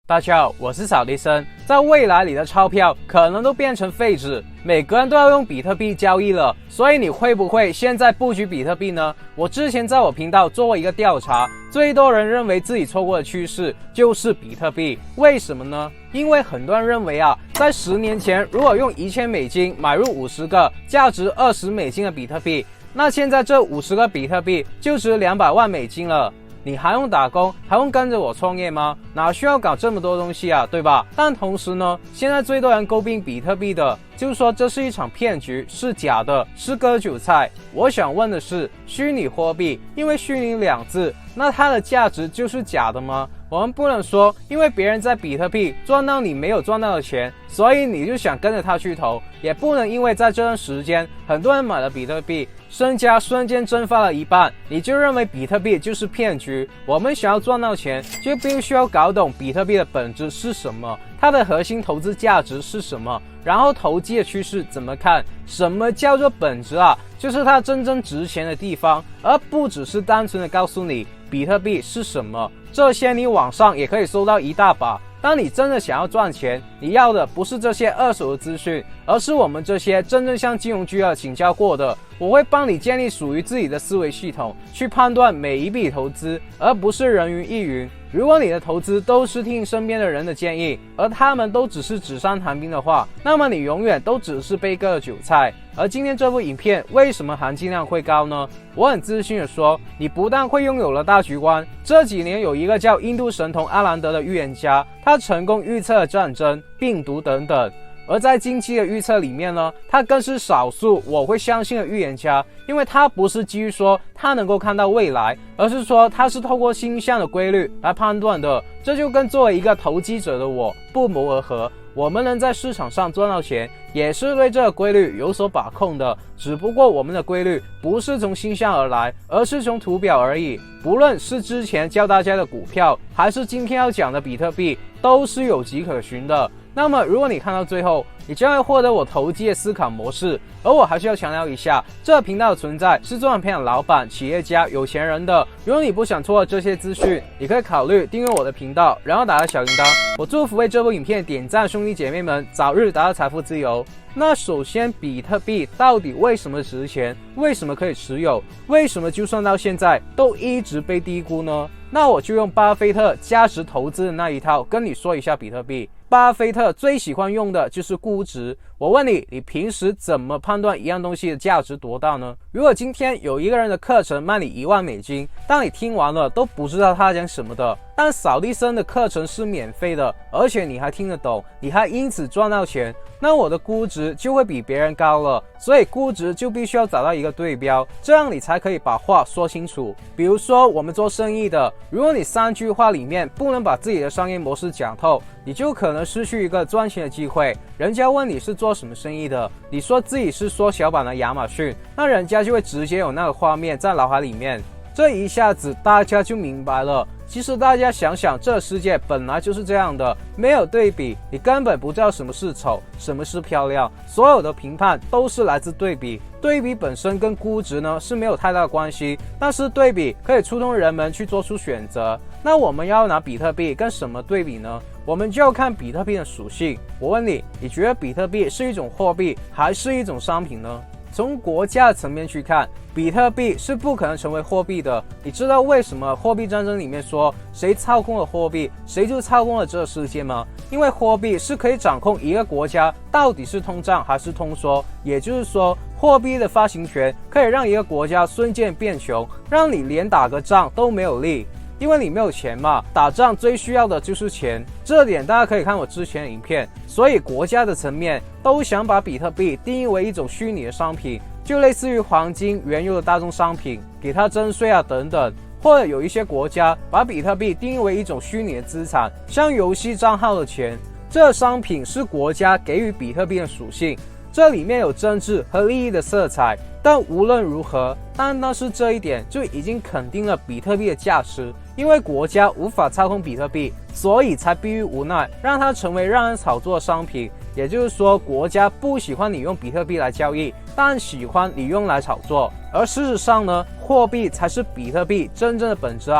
大家好，我是扫地僧。在未来你的钞票可能都变成废纸，每个人都要用比特币交易了，所以你会不会现在布局比特币呢？我之前在我频道做过一个调查，最多人认为自己错过的趋势就是比特币，为什么呢？因为很多人认为在10年前，如果用$1000买入50个价值$20的比特币，那现在这50个比特币就值200万美金了。你还用打工，还用跟着我创业吗？哪需要搞这么多东西啊，对吧？但同时呢，现在最多人诟病比特币的，就是说这是一场骗局，是假的，是割韭菜。我想问的是，虚拟货币，因为虚拟2字，那它的价值就是假的吗？我们不能说，因为别人在比特币赚到你没有赚到的钱，所以你就想跟着他去投，也不能因为在这段时间很多人买了比特币，身家瞬间蒸发了一半，你就认为比特币就是骗局。我们想要赚到钱，就必须要搞懂比特币的本质是什么，它的核心投资价值是什么，然后投机的趋势怎么看。什么叫做本质就是它真正值钱的地方，而不只是单纯的告诉你比特币是什么。这些你网上也可以搜到一大把。当你真的想要赚钱，你要的不是这些二手的资讯，而是我们这些真正向金融巨鳄请教过的。我会帮你建立属于自己的思维系统，去判断每一笔投资，而不是人云亦云。如果你的投资都是听身边的人的建议，而他们都只是纸上谈兵的话，那么你永远都只是被割的韭菜。而今天这部影片为什么含金量会高呢？我很自信的说，你不但会拥有了大局观。这几年有一个叫印度神童阿兰德的预言家，他成功预测了战争、病毒等等。而在近期的预测里面呢，他更是少数我会相信的预言家，因为他不是基于说他能够看到未来，而是说他是透过星象的规律来判断的。这就跟作为一个投机者的我不谋而合。我们能在市场上赚到钱，也是对这个规律有所把控的，只不过我们的规律不是从星象而来，而是从图表而已。不论是之前教大家的股票，还是今天要讲的比特币，都是有迹可循的。那么如果你看到最后，你将会获得我投机的思考模式。而我还是要强调一下，这个频道的存在是专门培养老板、企业家、有钱人的。如果你不想错过这些资讯，你可以考虑订阅我的频道，然后打开小铃铛。我祝福为这部影片点赞兄弟姐妹们早日达到财富自由。那首先，比特币到底为什么值钱？为什么可以持有？为什么就算到现在都一直被低估呢？那我就用巴菲特价值投资的那一套跟你说一下比特币。巴菲特最喜欢用的就是估值。我问你，你平时怎么判断一样东西的价值多大呢？如果今天有一个人的课程卖你1万美金，当你听完了都不知道他讲什么的，但扫地僧的课程是免费的，而且你还听得懂，你还因此赚到钱，那我的估值就会比别人高了。所以估值就必须要找到一个对标，这样你才可以把话说清楚。比如说我们做生意的，如果你3句话里面不能把自己的商业模式讲透，你就可能失去一个赚钱的机会。人家问你是做什么生意的，你说自己是缩小版的亚马逊，那人家就会直接有那个画面在脑海里面，这一下子大家就明白了。其实大家想想，这个世界本来就是这样的，没有对比，你根本不知道什么是丑，什么是漂亮。所有的评判都是来自对比，对比本身跟估值呢是没有太大的关系，但是对比可以触动人们去做出选择。那我们要拿比特币跟什么对比呢？我们就要看比特币的属性。我问你，你觉得比特币是一种货币还是一种商品呢？从国家的层面去看，比特币是不可能成为货币的。你知道为什么货币战争里面说谁操控了货币，谁就操控了这个世界吗？因为货币是可以掌控一个国家到底是通胀还是通缩，也就是说，货币的发行权可以让一个国家瞬间变穷，让你连打个仗都没有力。因为你没有钱嘛，打仗最需要的就是钱，这点大家可以看我之前的影片。所以国家的层面都想把比特币定义为一种虚拟的商品，就类似于黄金、原油的大宗商品，给它征税等等。或者有一些国家把比特币定义为一种虚拟的资产，像游戏账号的钱，这商品是国家给予比特币的属性，这里面有政治和利益的色彩。但无论如何，单是这一点就已经肯定了比特币的价值。因为国家无法操控比特币，所以才逼于无奈让它成为让人炒作的商品。也就是说，国家不喜欢你用比特币来交易，但喜欢你用来炒作。而事实上呢，货币才是比特币真正的本质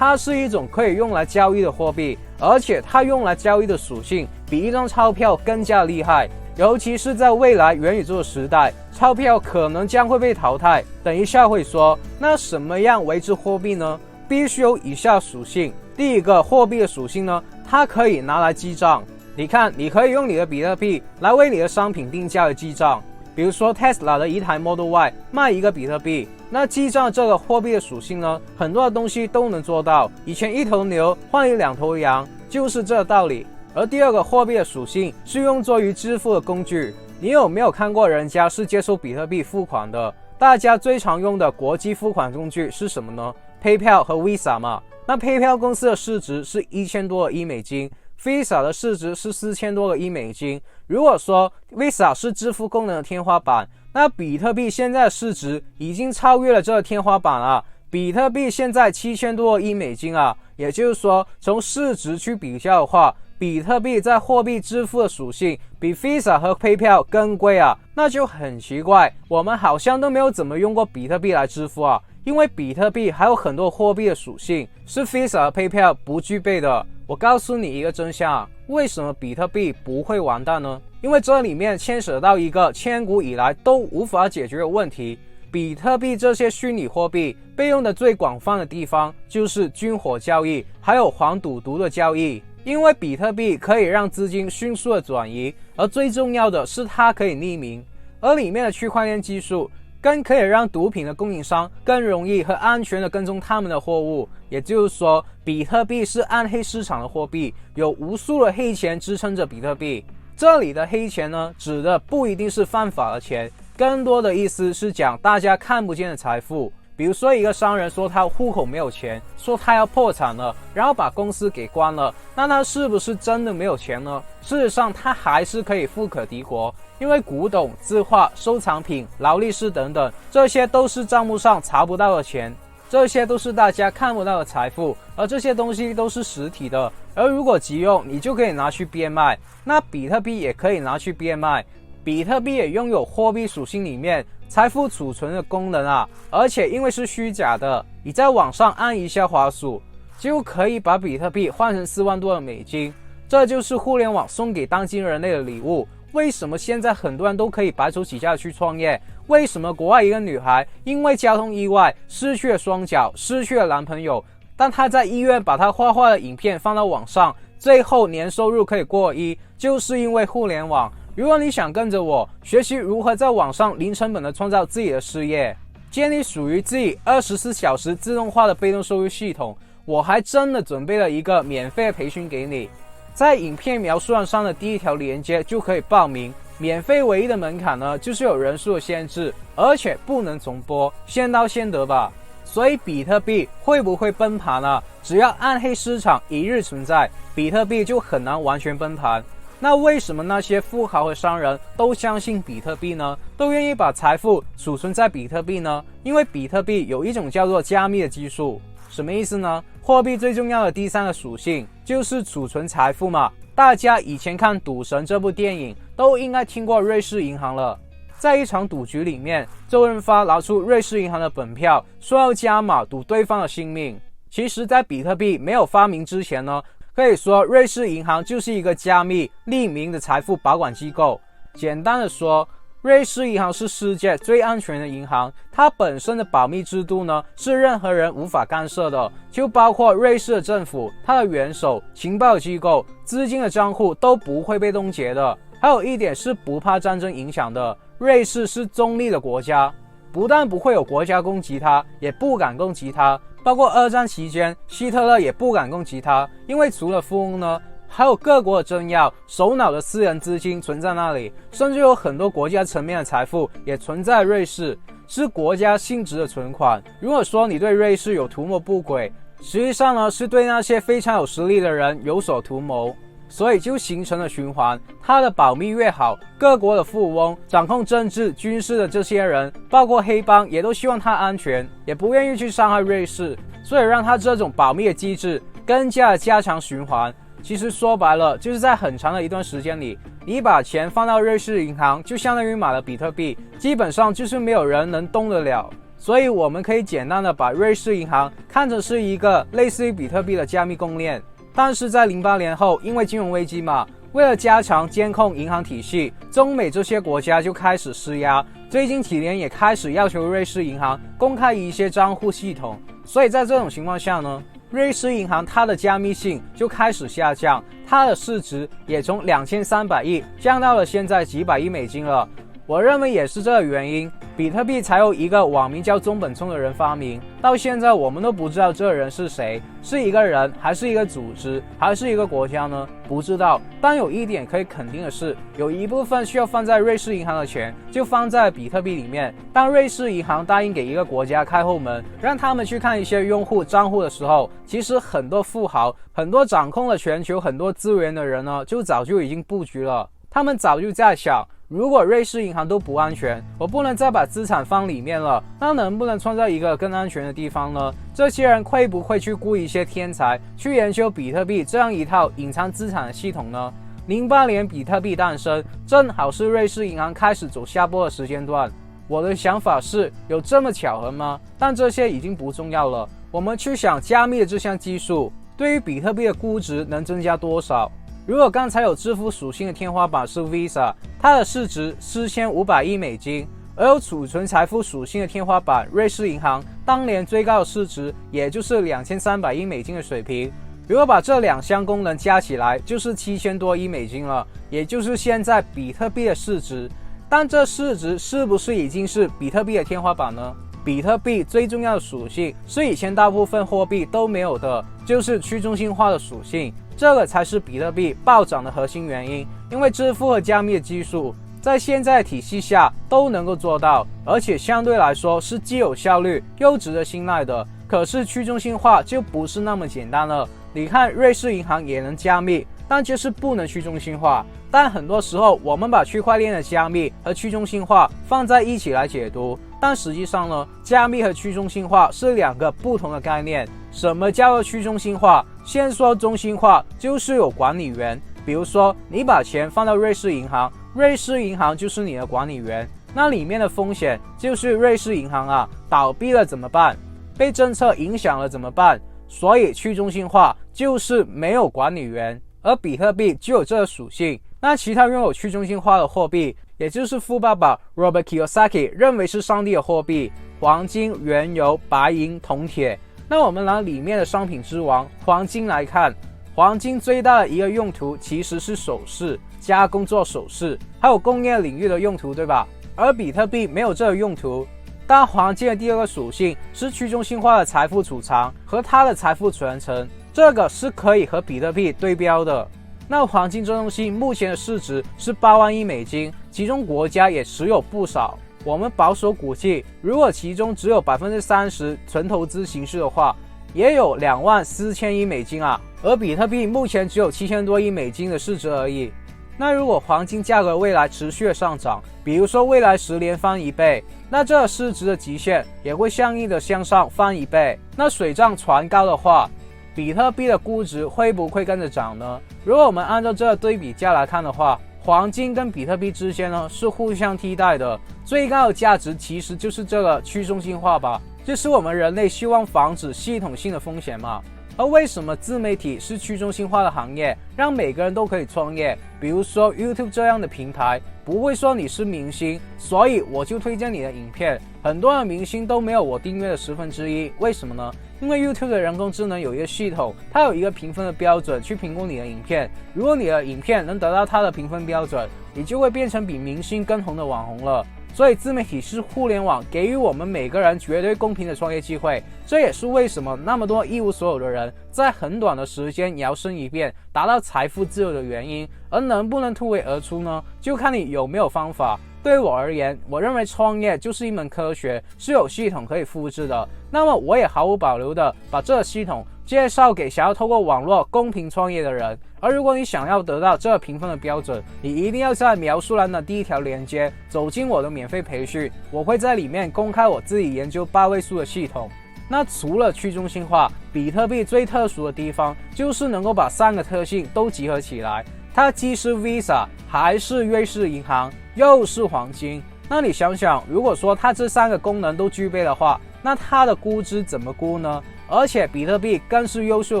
它是一种可以用来交易的货币，而且它用来交易的属性比一张钞票更加厉害。尤其是在未来元宇宙的时代，钞票可能将会被淘汰。等一下会说，那什么样为之货币呢？必须有以下属性。第一个，货币的属性呢，它可以拿来记账。你看，你可以用你的比特币来为你的商品定价的记账。比如说 Tesla 的一台 Model Y 卖1个比特币，那记账这个货币的属性呢，很多的东西都能做到。以前1头牛换2头羊，就是这个道理。而第二个货币的属性是用作于支付的工具。你有没有看过人家是接受比特币付款的？大家最常用的国际付款工具是什么呢？ PayPal 和 Visa 嘛。那 PayPal 公司的市值是1000多个亿美金， Visa 的市值是4000多个亿美金。如果说 Visa 是支付功能的天花板，那比特币现在的市值已经超越了这个天花板了。比特币现在7000多个亿美金啊，也就是说从市值去比较的话，比特币在货币支付的属性比 Visa 和 PayPal 更贵啊，那就很奇怪，我们好像都没有怎么用过比特币来支付啊，因为比特币还有很多货币的属性是 Visa 和 PayPal 不具备的。我告诉你一个真相，为什么比特币不会完蛋呢？因为这里面牵扯到一个千古以来都无法解决的问题。比特币这些虚拟货币被用的最广泛的地方就是军火交易，还有黄赌毒的交易。因为比特币可以让资金迅速的转移，而最重要的是它可以匿名，而里面的区块链技术更可以让毒品的供应商更容易和安全的跟踪他们的货物。也就是说，比特币是暗黑市场的货币，有无数的黑钱支撑着比特币。这里的黑钱呢，指的不一定是犯法的钱，更多的意思是讲大家看不见的财富。比如说一个商人说他户口没有钱，说他要破产了，然后把公司给关了，那他是不是真的没有钱呢？事实上他还是可以富可敌国，因为古董、字画、收藏品、劳力士等等，这些都是账目上查不到的钱，这些都是大家看不到的财富，而这些东西都是实体的，而如果急用，你就可以拿去变卖。那比特币也可以拿去变卖，比特币也拥有货币属性里面财富储存的功能啊，而且因为是虚假的，你在网上按一下滑鼠，就可以把比特币换成4万多的美金。这就是互联网送给当今人类的礼物。为什么现在很多人都可以白手起家去创业？为什么国外一个女孩因为交通意外失去了双脚，失去了男朋友，但她在医院把她画画的影片放到网上，最后年收入可以过亿，就是因为互联网。如果你想跟着我学习如何在网上零成本的创造自己的事业，建立属于自己24小时自动化的被动收入系统，我还真的准备了一个免费的培训给你。在影片描述栏上的第一条链接就可以报名，免费唯一的门槛呢，就是有人数的限制，而且不能重播，先到先得吧。所以比特币会不会崩盘呢？只要暗黑市场一日存在，比特币就很难完全崩盘。那为什么那些富豪和商人都相信比特币呢？都愿意把财富储存在比特币呢？因为比特币有一种叫做加密的技术。什么意思呢？货币最重要的第3个属性就是储存财富嘛。大家以前看《赌神》这部电影都应该听过瑞士银行了。在一场赌局里面，周润发拿出瑞士银行的本票，说要加码赌对方的性命。其实在比特币没有发明之前呢，可以说瑞士银行就是一个加密匿名的财富保管机构。简单的说，瑞士银行是世界最安全的银行，它本身的保密制度呢是任何人无法干涉的，就包括瑞士的政府、它的元首、情报机构、资金的账户都不会被冻结的。还有一点是不怕战争影响的，瑞士是中立的国家，不但不会有国家攻击它，也不敢攻击它。包括2战期间，希特勒也不敢攻击它，因为除了富翁呢，还有各国的政要、首脑的私人资金存在那里，甚至有很多国家层面的财富也存在瑞士，是国家性质的存款。如果说你对瑞士有图谋不轨，实际上呢是对那些非常有实力的人有所图谋，所以就形成了循环。它的保密越好，各国的富翁、掌控政治、军事的这些人，包括黑帮，也都希望它安全，也不愿意去伤害瑞士，所以让它这种保密的机制更加的加强循环。其实说白了，就是在很长的一段时间里，你把钱放到瑞士银行，就相当于买了比特币，基本上就是没有人能动得了。所以我们可以简单的把瑞士银行看成是一个类似于比特币的加密公链。但是在08年后，因为金融危机嘛，为了加强监控银行体系，中美这些国家就开始施压，最近几年也开始要求瑞士银行公开一些账户系统。所以在这种情况下呢，瑞士银行它的加密性就开始下降，它的市值也从2300亿降到了现在几百亿美金了。我认为也是这个原因，比特币才有一个网名叫中本聪的人发明，到现在我们都不知道这个人是谁，是一个人还是一个组织还是一个国家呢？不知道。但有一点可以肯定的是，有一部分需要放在瑞士银行的钱就放在比特币里面。当瑞士银行答应给一个国家开后门，让他们去看一些用户账户的时候，其实很多富豪，很多掌控了全球很多资源的人呢，就早就已经布局了。他们早就在想，如果瑞士银行都不安全，我不能再把资产放里面了，那能不能创造一个更安全的地方呢？这些人会不会去雇一些天才去研究比特币这样一套隐藏资产的系统呢？08年比特币诞生，正好是瑞士银行开始走下坡的时间段。我的想法是，有这么巧合吗？但这些已经不重要了。我们去想加密的这项技术对于比特币的估值能增加多少。如果刚才有支付属性的天花板是 Visa， 它的市值4500亿美金，而有储存财富属性的天花板瑞士银行当年最高的市值也就是2300亿美金的水平。如果把这两项功能加起来，就是7000多亿美金了，也就是现在比特币的市值。但这市值是不是已经是比特币的天花板呢？比特币最重要的属性是以前大部分货币都没有的，就是去中心化的属性。这个才是比特币暴涨的核心原因，因为支付和加密的技术在现在体系下都能够做到，而且相对来说是既有效率又值得信赖的。可是去中心化就不是那么简单了。你看瑞士银行也能加密，但就是不能去中心化。但很多时候我们把区块链的加密和去中心化放在一起来解读，但实际上呢，加密和去中心化是两个不同的概念。什么叫做去中心化？先说中心化，就是有管理员。比如说你把钱放到瑞士银行，瑞士银行就是你的管理员，那里面的风险就是瑞士银行倒闭了怎么办？被政策影响了怎么办？所以去中心化就是没有管理员，而比特币就有这个属性。那其他拥有去中心化的货币，也就是富爸爸 Robert Kiyosaki 认为是上帝的货币，黄金、原油、白银、铜铁。那我们拿里面的商品之王黄金来看，黄金最大的一个用途其实是首饰，加工做首饰，还有工业领域的用途，对吧？而比特币没有这个用途。但黄金的第二个属性是去中心化的财富储藏和它的财富传承，这个是可以和比特币对标的。那黄金这东西目前的市值是8万亿美金，其中国家也持有不少。我们保守估计，如果其中只有30%纯投资形式的话，也有24000亿美金而比特币目前只有7000多亿美金的市值而已。那如果黄金价格未来持续的上涨，比如说未来10年翻1倍，那这市值的极限也会相应的向上翻1倍。那水涨船高的话，比特币的估值会不会跟着涨呢？如果我们按照这个对比价来看的话，黄金跟比特币之间呢是互相替代的，最高的价值其实就是这个去中心化吧，就是我们人类希望防止系统性的风险嘛。而为什么自媒体是去中心化的行业，让每个人都可以创业？比如说 YouTube 这样的平台，不会说你是明星，所以我就推荐你的影片。很多的明星都没有我订阅的1/10，为什么呢？因为 YouTube 的人工智能有一个系统，它有一个评分的标准去评估你的影片。如果你的影片能得到它的评分标准，你就会变成比明星更红的网红了。所以自媒体是互联网给予我们每个人绝对公平的创业机会，这也是为什么那么多一无所有的人在很短的时间摇身一变达到财富自由的原因。而能不能突围而出呢？就看你有没有方法。对我而言，我认为创业就是一门科学，是有系统可以复制的。那么我也毫无保留的把这个系统介绍给想要透过网络公平创业的人。而如果你想要得到这个评分的标准，你一定要在描述栏的第一条链接走进我的免费培训，我会在里面公开我自己研究8位数的系统。那除了去中心化，比特币最特殊的地方就是能够把3个特性都集合起来。它既是 Visa， 还是瑞士银行，又是黄金。那你想想，如果说它这3个功能都具备的话，那它的估值怎么估呢？而且比特币更是优秀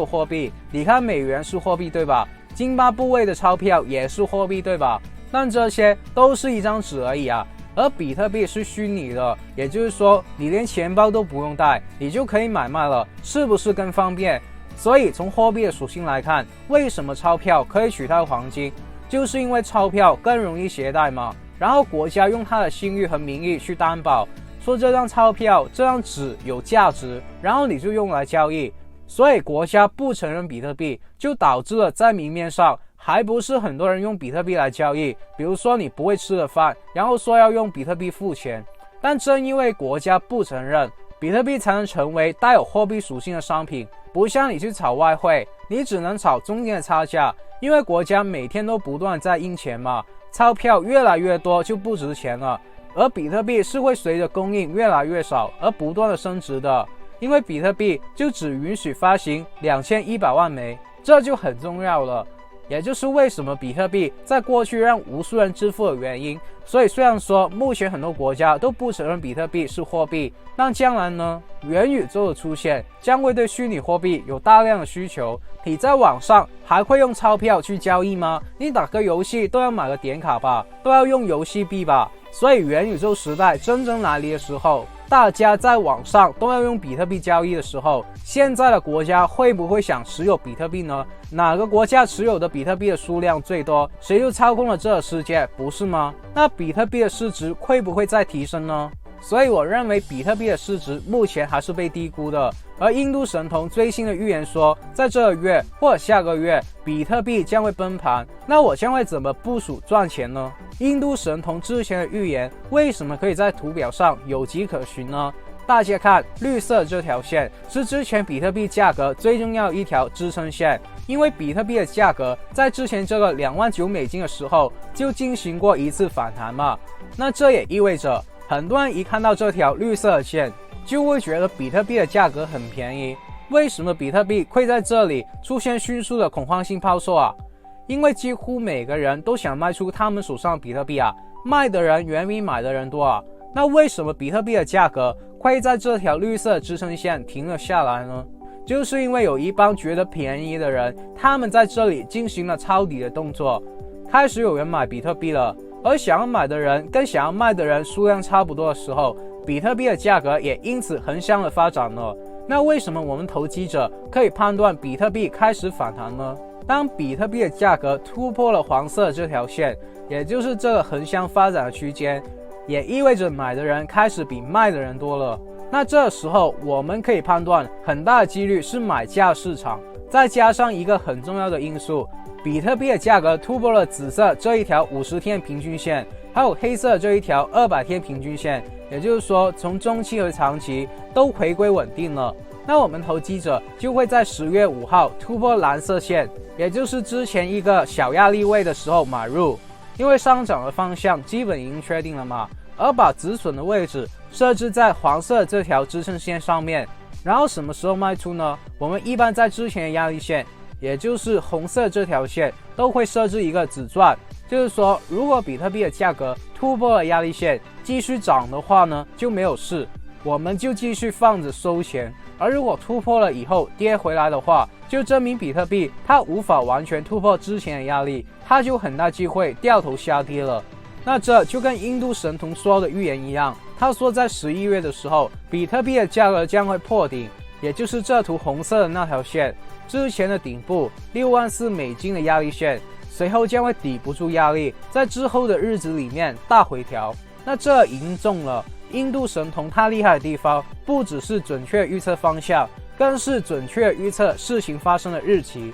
的货币，你看美元是货币对吧？津巴布韦的钞票也是货币对吧？但这些都是一张纸而已啊，而比特币是虚拟的，也就是说你连钱包都不用带，你就可以买卖了，是不是更方便？所以从货币的属性来看，为什么钞票可以取代黄金？就是因为钞票更容易携带嘛，然后国家用它的信誉和名义去担保，说这张钞票这张纸有价值，然后你就用来交易。所以国家不承认比特币，就导致了在明面上还不是很多人用比特币来交易。比如说你不会吃的饭，然后说要用比特币付钱，但正因为国家不承认，比特币才能成为带有货币属性的商品。不像你去炒外汇，你只能炒中间的差价，因为国家每天都不断在印钱嘛，钞票越来越多就不值钱了。而比特币是会随着供应越来越少而不断的升值的，因为比特币就只允许发行2100万枚，这就很重要了，也就是为什么比特币在过去让无数人致富的原因。所以虽然说目前很多国家都不承认比特币是货币，但将来呢，元宇宙的出现将会对虚拟货币有大量的需求。你在网上还会用钞票去交易吗？你打个游戏都要买个点卡吧，都要用游戏币吧。所以元宇宙时代真正来临的时候，大家在网上都要用比特币交易的时候，现在的国家会不会想持有比特币呢？哪个国家持有的比特币的数量最多，谁就操控了这个世界，不是吗？那比特币的市值会不会再提升呢？所以我认为比特币的市值目前还是被低估的。而印度神童最新的预言说，在这个月或者下个月，比特币将会崩盘。那我将会怎么部署赚钱呢？印度神童之前的预言为什么可以在图表上有迹可循呢？大家看，绿色这条线是之前比特币价格最重要的一条支撑线，因为比特币的价格在之前这个$29,000的时候就进行过一次反弹嘛。那这也意味着很多人一看到这条绿色的线，就会觉得比特币的价格很便宜。为什么比特币会在这里出现迅速的恐慌性抛售啊？因为几乎每个人都想卖出他们手上的比特币啊，卖的人远比买的人多啊。那为什么比特币的价格会在这条绿色支撑线停了下来呢？就是因为有一帮觉得便宜的人，他们在这里进行了抄底的动作，开始有人买比特币了。而想要买的人跟想要卖的人数量差不多的时候，比特币的价格也因此横向的发展了。那为什么我们投机者可以判断比特币开始反弹呢？当比特币的价格突破了黄色这条线，也就是这个横向发展的区间，也意味着买的人开始比卖的人多了。那这时候我们可以判断，很大的几率是买价市场。再加上一个很重要的因素，比特币的价格突破了紫色这一条50天平均线，还有黑色这一条200天平均线，也就是说从中期和长期都回归稳定了。那我们投机者就会在10月5号突破蓝色线，也就是之前一个小压力位的时候买入，因为上涨的方向基本已经确定了嘛，而把止损的位置设置在黄色这条支撑线上面。然后什么时候卖出呢？我们一般在之前的压力线，也就是红色这条线，都会设置一个止赚，就是说如果比特币的价格突破了压力线继续涨的话呢，就没有事，我们就继续放着收钱。而如果突破了以后跌回来的话，就证明比特币它无法完全突破之前的压力，它就很大机会掉头下跌了。那这就跟印度神童说的预言一样，他说在11月的时候，比特币的价格将会破顶，也就是这图红色的那条线之前的顶部$64,000的压力线，随后将会抵不住压力，在之后的日子里面大回调。那这已经中了。印度神童他厉害的地方，不只是准确预测方向，更是准确预测事情发生的日期。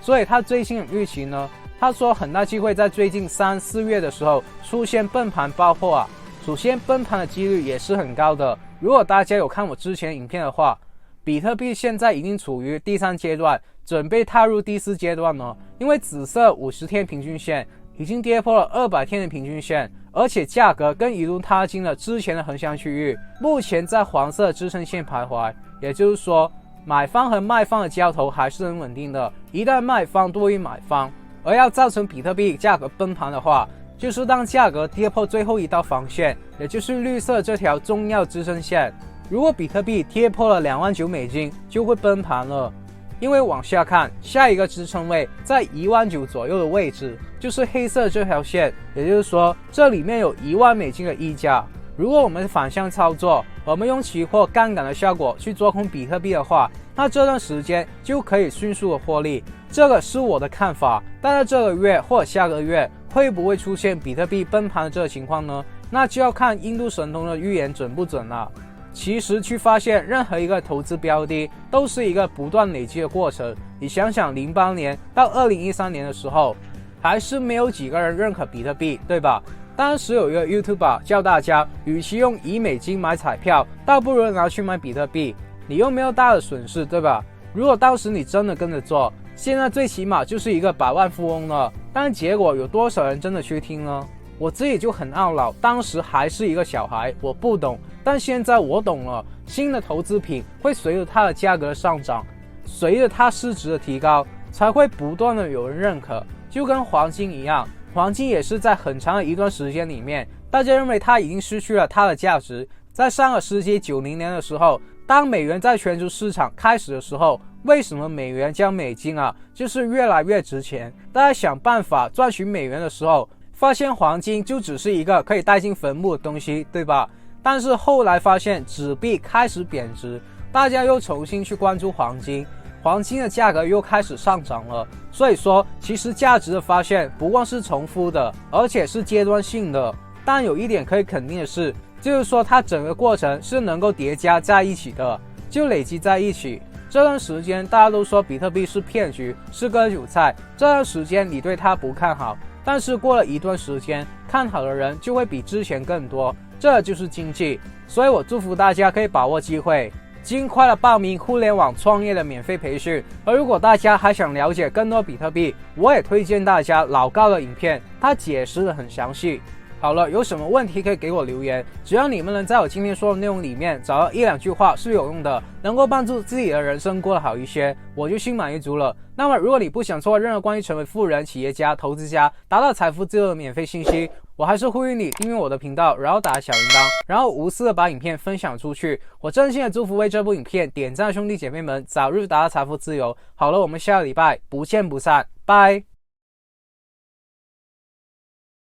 所以他最新的预期呢，他说很大机会在最近3、4月的时候出现崩盘爆破啊。首先崩盘的几率也是很高的，如果大家有看我之前影片的话，比特币现在已经处于第3阶段，准备踏入第4阶段了。因为紫色50天平均线已经跌破了200天的平均线，而且价格更一路踏进了之前的横向区域，目前在黄色支撑线徘徊，也就是说买方和卖方的交投还是很稳定的。一旦卖方多于买方，而要造成比特币价格崩盘的话，就是当价格跌破最后一道防线，也就是绿色这条重要支撑线。如果比特币跌破了29000美金，就会崩盘了。因为往下看，下一个支撑位在19000左右的位置，就是黑色这条线，也就是说这里面有10000美金的溢价。如果我们反向操作，我们用期货杠杆的效果去做空比特币的话，那这段时间就可以迅速的获利。这个是我的看法，但是这个月或者下个月会不会出现比特币崩盘的这个情况呢？那就要看印度神童的预言准不准了。其实去发现任何一个投资标的都是一个不断累积的过程。你想想08年到2013年的时候，还是没有几个人认可比特币，对吧？当时有一个 YouTuber 叫大家，与其用$1买彩票，倒不如拿去买比特币，你又没有大的损失，对吧？如果当时你真的跟着做，现在最起码就是一个百万富翁了。但结果有多少人真的去听呢？我自己就很懊恼，当时还是一个小孩，我不懂，但现在我懂了。新的投资品会随着它的价格上涨，随着它市值的提高，才会不断的有人认可。就跟黄金一样，黄金也是在很长的一段时间里面，大家认为它已经失去了它的价值。在上个世纪90年的时候，当美元在全球市场开始的时候，为什么美元加美金就是越来越值钱？大家想办法赚取美元的时候，发现黄金就只是一个可以带进坟墓的东西，对吧？但是后来发现纸币开始贬值，大家又重新去关注黄金，黄金的价格又开始上涨了。所以说，其实价值的发现不光是重复的，而且是阶段性的。但有一点可以肯定的是，就是说它整个过程是能够叠加在一起的，就累积在一起。这段时间大家都说比特币是骗局，是割韭菜，这段时间你对它不看好，但是过了一段时间，看好的人就会比之前更多，这就是经济。所以我祝福大家可以把握机会，尽快的报名互联网创业的免费培训。而如果大家还想了解更多比特币，我也推荐大家老高的影片，他解释的很详细。好了，有什么问题可以给我留言，只要你们能在我今天说的内容里面找到1-2句话是有用的，能够帮助自己的人生过得好一些，我就心满意足了。那么如果你不想错过任何关于成为富人、企业家、投资家、达到财富自由的免费信息，我还是呼吁你订阅我的频道，然后打小铃铛，然后无私的把影片分享出去。我真心的祝福为这部影片点赞的兄弟姐妹们早日达到财富自由。好了，我们下个礼拜不见不散，拜。